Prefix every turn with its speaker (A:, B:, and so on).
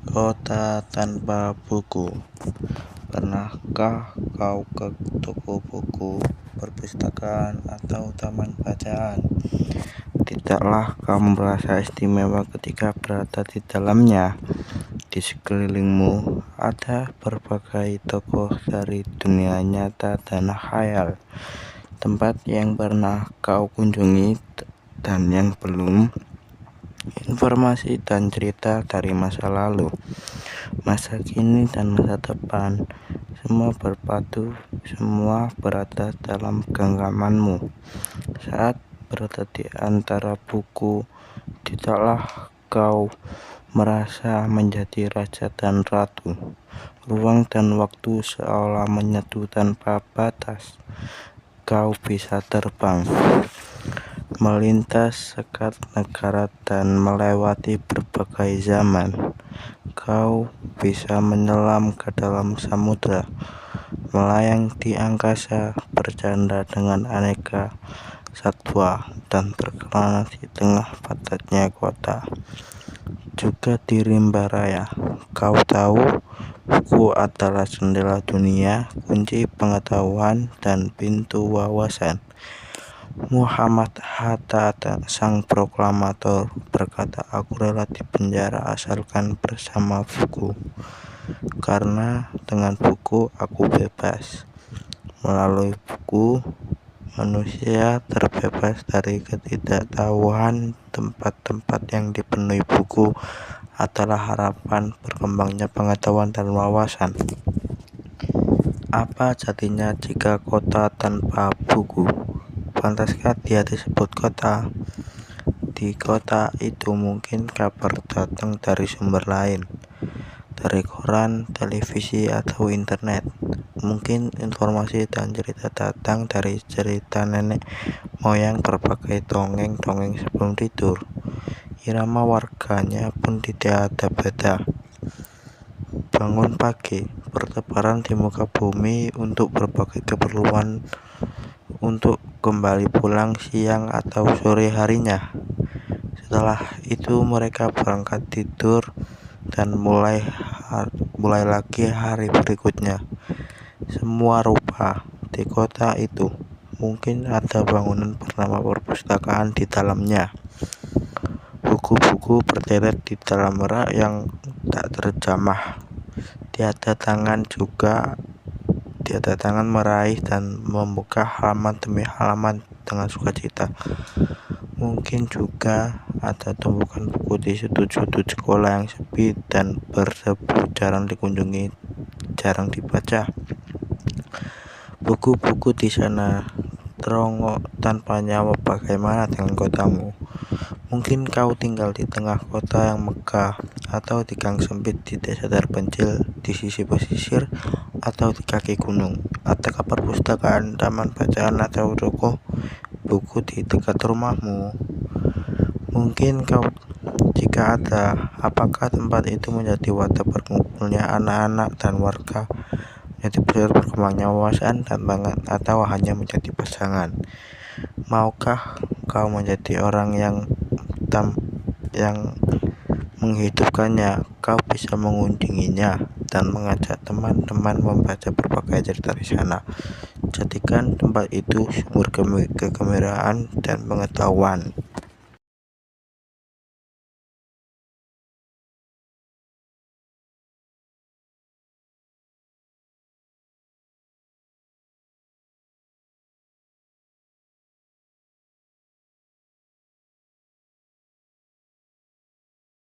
A: Kota tanpa buku. Pernahkah kau ke toko buku, perpustakaan, atau taman bacaan? Tidaklah kau merasa istimewa ketika berada di dalamnya? Di sekelilingmu ada berbagai tokoh dari dunia nyata dan khayal, tempat yang pernah kau kunjungi dan yang belum. Informasi dan cerita dari masa lalu, masa kini, dan masa depan, semua berpadu, semua berada dalam genggamanmu. Saat berada di antara buku, tidaklah kau merasa menjadi raja dan ratu. Ruang dan waktu seolah menyatu tanpa batas. Kau bisa terbang, melintas sekat negara dan melewati berbagai zaman. Kau bisa menyelam ke dalam samudra, melayang di angkasa, bercanda dengan aneka satwa, dan berkelana di tengah padatnya kota. Juga di rimba raya, kau tahu buku adalah jendela dunia, kunci pengetahuan, dan pintu wawasan. Muhammad Hatta, sang proklamator, berkata, "Aku rela di penjara asalkan bersama buku, karena dengan buku aku bebas." Melalui buku, manusia terbebas dari ketidaktahuan. Tempat-tempat yang dipenuhi buku adalah harapan berkembangnya pengetahuan dan wawasan. Apa jadinya jika kota tanpa buku? Pantaskah dia disebut kota? Di kota itu mungkin kabar datang dari sumber lain, dari koran, televisi, atau internet. Mungkin informasi dan cerita datang dari cerita nenek moyang, berbagai dongeng-dongeng sebelum tidur. Irama warganya pun tidak ada beda. Bangun pagi, bertebaran di muka bumi untuk berbagai keperluan, untuk kembali pulang siang atau sore harinya. Setelah itu mereka berangkat tidur dan mulai lagi hari berikutnya. Semua rupa di kota itu. Mungkin ada bangunan bernama perpustakaan di dalamnya. Buku-buku berderet di dalam rak yang tak terjamah. Tiada tangan meraih dan membuka halaman demi halaman dengan sukacita. Mungkin juga ada tumpukan buku di sudut-sudut sekolah yang sepi dan berdebu, jarang dikunjungi, jarang dibaca. Buku-buku di sana terongok tanpa nyawa. Bagaimana dengan kotamu? Mungkin kau tinggal di tengah kota yang megah, atau di gang sempit di desa terpencil, di sisi pesisir, atau di kaki gunung. Adakah perpustakaan, taman bacaan, atau toko buku di dekat rumahmu? Mungkin jika ada, apakah tempat itu menjadi wadah berkumpulnya anak-anak dan warga, menjadi pusat berkembangnya wawasan dan pangan, atau hanya menjadi pasangan? Maukah kau menjadi orang yang menghidupkannya? Kau bisa mengunjunginya dan mengajak teman-teman membaca berbagai cerita di sana. Jadikan tempat itu sumber kegembiraan dan pengetahuan.